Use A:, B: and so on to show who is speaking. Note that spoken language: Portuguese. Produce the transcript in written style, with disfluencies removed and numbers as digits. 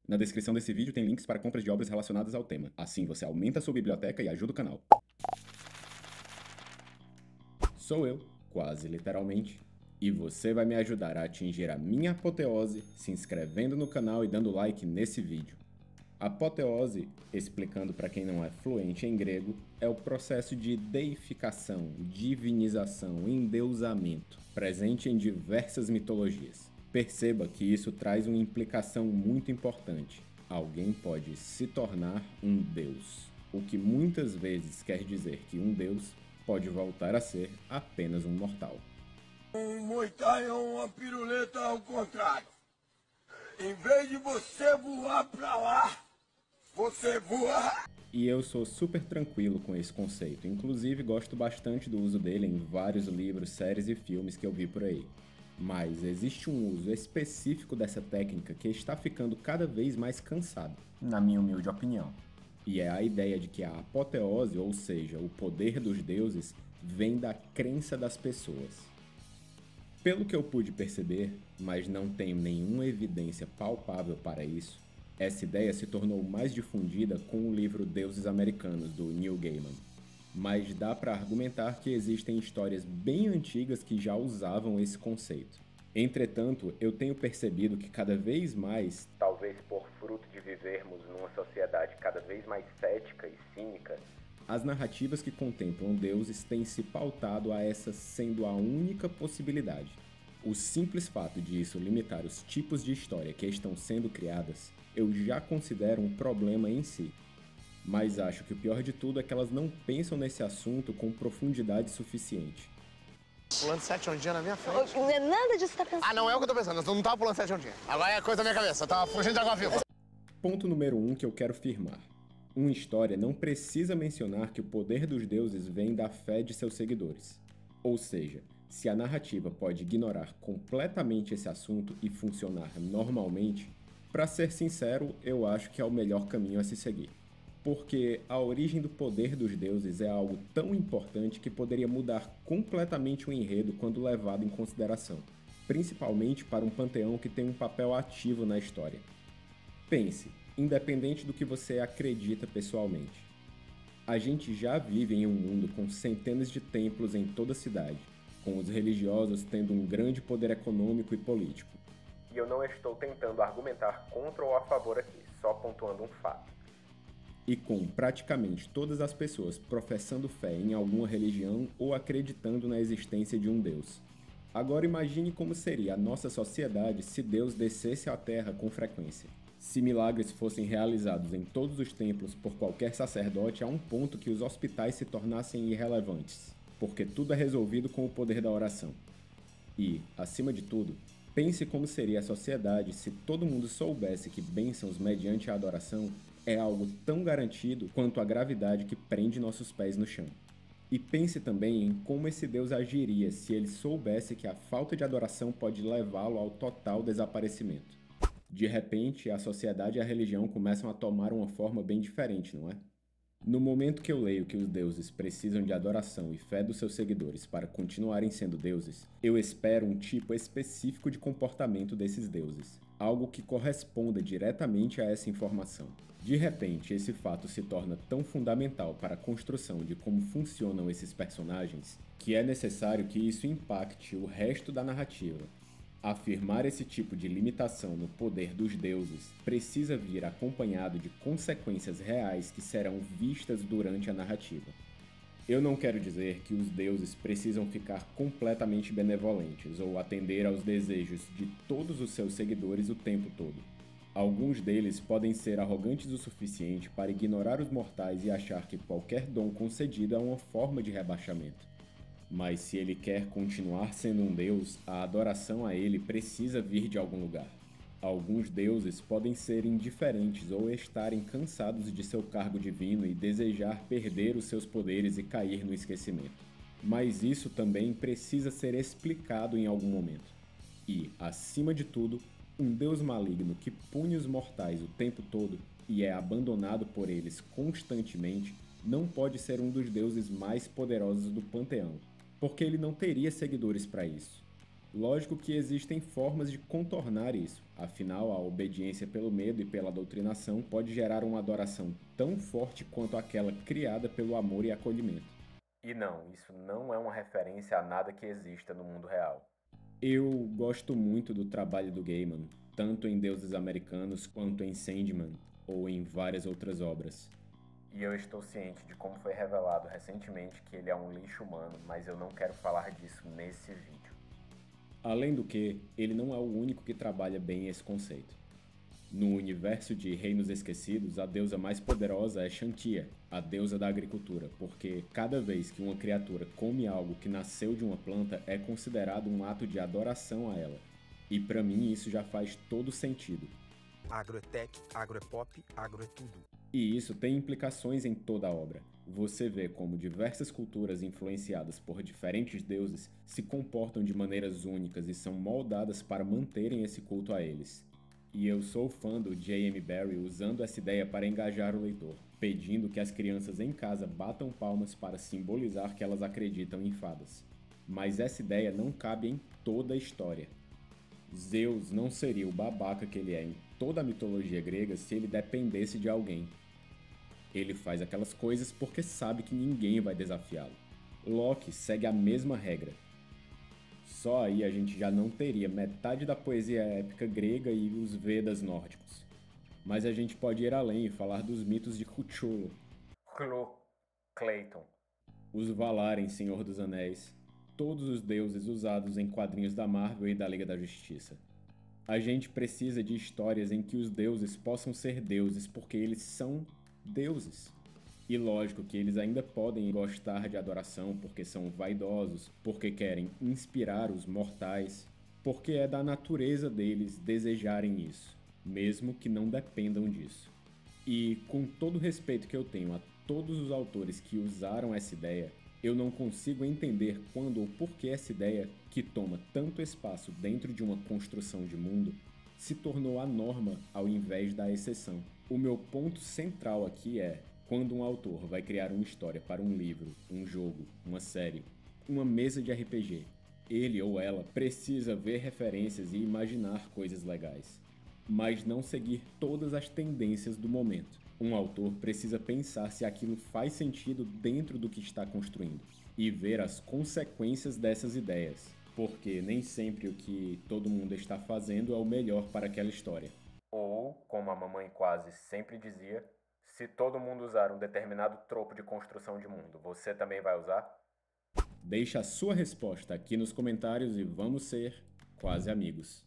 A: Na descrição desse vídeo tem links para compras de obras relacionadas ao tema. Assim você aumenta a sua biblioteca e ajuda o canal. Sou eu, quase literalmente, e você vai me ajudar a atingir a minha apoteose se inscrevendo no canal e dando like nesse vídeo. Apoteose, explicando para quem não é fluente em grego, é o processo de deificação, divinização, endeusamento, presente em diversas mitologias. Perceba que isso traz uma implicação muito importante. Alguém pode se tornar um deus, o que muitas vezes quer dizer que um deus pode voltar a ser apenas um mortal.
B: Um Muay Thai é uma piruleta ao contrário. Em vez de você voar pra lá, você voa.
A: E eu sou super tranquilo com esse conceito, inclusive gosto bastante do uso dele em vários livros, séries e filmes que eu vi por aí. Mas existe um uso específico dessa técnica que está ficando cada vez mais cansado, na minha humilde opinião. E é a ideia de que a apoteose, ou seja, o poder dos deuses, vem da crença das pessoas. Pelo que eu pude perceber, mas não tenho nenhuma evidência palpável para isso, essa ideia se tornou mais difundida com o livro Deuses Americanos, do Neil Gaiman. Mas dá para argumentar que existem histórias bem antigas que já usavam esse conceito. Entretanto, eu tenho percebido que cada vez mais, talvez por fruto de vivermos numa sociedade cada vez mais cética e cínica, as narrativas que contemplam deuses têm se pautado a essa sendo a única possibilidade. O simples fato de isso limitar os tipos de história que estão sendo criadas, eu já considero um problema em si. Mas acho que o pior de tudo é que elas não pensam nesse assunto com profundidade suficiente.
C: Pulando 7 ondinhas na minha frente.
D: Não é nada disso que você tá pensando.
C: Ah, não é o que eu tô pensando. Eu não tava pulando 7 ondinhas. Agora é coisa da minha cabeça. Eu tava fugindo de água viva.
A: Ponto número 1 que eu quero firmar. Uma história não precisa mencionar que o poder dos deuses vem da fé de seus seguidores. Ou seja, se a narrativa pode ignorar completamente esse assunto e funcionar normalmente, para ser sincero, eu acho que é o melhor caminho a se seguir. Porque a origem do poder dos deuses é algo tão importante que poderia mudar completamente o enredo quando levado em consideração, principalmente para um panteão que tem um papel ativo na história. Pense, independente do que você acredita pessoalmente. A gente já vive em um mundo com centenas de templos em toda a cidade, com os religiosos tendo um grande poder econômico e político. E eu não estou tentando argumentar contra ou a favor aqui, só pontuando um fato. E com praticamente todas as pessoas professando fé em alguma religião ou acreditando na existência de um Deus. Agora imagine como seria a nossa sociedade se Deus descesse à Terra com frequência. Se milagres fossem realizados em todos os templos por qualquer sacerdote a um ponto que os hospitais se tornassem irrelevantes, porque tudo é resolvido com o poder da oração. E, acima de tudo, pense como seria a sociedade se todo mundo soubesse que bênçãos mediante a adoração é algo tão garantido quanto a gravidade que prende nossos pés no chão. E pense também em como esse Deus agiria se ele soubesse que a falta de adoração pode levá-lo ao total desaparecimento. De repente, a sociedade e a religião começam a tomar uma forma bem diferente, não é? No momento que eu leio que os deuses precisam de adoração e fé dos seus seguidores para continuarem sendo deuses, eu espero um tipo específico de comportamento desses deuses, algo que corresponda diretamente a essa informação. De repente, esse fato se torna tão fundamental para a construção de como funcionam esses personagens, que é necessário que isso impacte o resto da narrativa. Afirmar esse tipo de limitação no poder dos deuses precisa vir acompanhado de consequências reais que serão vistas durante a narrativa. Eu não quero dizer que os deuses precisam ficar completamente benevolentes ou atender aos desejos de todos os seus seguidores o tempo todo. Alguns deles podem ser arrogantes o suficiente para ignorar os mortais e achar que qualquer dom concedido é uma forma de rebaixamento. Mas se ele quer continuar sendo um deus, a adoração a ele precisa vir de algum lugar. Alguns deuses podem ser indiferentes ou estarem cansados de seu cargo divino e desejar perder os seus poderes e cair no esquecimento. Mas isso também precisa ser explicado em algum momento. E, acima de tudo, um deus maligno que pune os mortais o tempo todo e é abandonado por eles constantemente não pode ser um dos deuses mais poderosos do panteão, porque ele não teria seguidores para isso. Lógico que existem formas de contornar isso, Afinal, a obediência pelo medo e pela doutrinação pode gerar uma adoração tão forte quanto aquela criada pelo amor e acolhimento. E não, isso não é uma referência a nada que exista no mundo real. Eu gosto muito do trabalho do Gaiman, tanto em Deuses Americanos quanto em Sandman, ou em várias outras obras. E eu estou ciente de como foi revelado recentemente que ele é um lixo humano, mas eu não quero falar disso nesse vídeo. Além do que, ele não é o único que trabalha bem esse conceito. No universo de Reinos Esquecidos, a deusa mais poderosa é Shantia, a deusa da agricultura, porque cada vez que uma criatura come algo que nasceu de uma planta é considerado um ato de adoração a ela. E pra mim isso já faz todo sentido.
D: Agro é tech, agro é pop, agro é tudo.
A: E isso tem implicações em toda a obra. Você vê como diversas culturas influenciadas por diferentes deuses se comportam de maneiras únicas e são moldadas para manterem esse culto a eles. E eu sou fã do J.M. Barrie usando essa ideia para engajar o leitor, pedindo que as crianças em casa batam palmas para simbolizar que elas acreditam em fadas. Mas essa ideia não cabe em toda a história. Zeus não seria o babaca que ele é em toda a mitologia grega se ele dependesse de alguém. Ele faz aquelas coisas porque sabe que ninguém vai desafiá-lo. Loki segue a mesma regra. Só aí a gente já não teria metade da poesia épica grega e os Vedas nórdicos. Mas a gente pode ir além e falar dos mitos de Cthulhu, Clayton, os Valar em Senhor dos Anéis, todos os deuses usados em quadrinhos da Marvel e da Liga da Justiça. A gente precisa de histórias em que os deuses possam ser deuses porque eles são deuses. E lógico que eles ainda podem gostar de adoração porque são vaidosos, porque querem inspirar os mortais, porque é da natureza deles desejarem isso, mesmo que não dependam disso. E com todo o respeito que eu tenho a todos os autores que usaram essa ideia, eu não consigo entender quando ou por que essa ideia, que toma tanto espaço dentro de uma construção de mundo, se tornou a norma ao invés da exceção. O meu ponto central aqui é: quando um autor vai criar uma história para um livro, um jogo, uma série, uma mesa de RPG, ele ou ela precisa ver referências e imaginar coisas legais, mas não seguir todas as tendências do momento. Um autor precisa pensar se aquilo faz sentido dentro do que está construindo e ver as consequências dessas ideias, porque nem sempre o que todo mundo está fazendo é o melhor para aquela história. Ou, como a mamãe quase sempre dizia, se todo mundo usar um determinado tropo de construção de mundo, você também vai usar? Deixa a sua resposta aqui nos comentários e vamos ser quase amigos.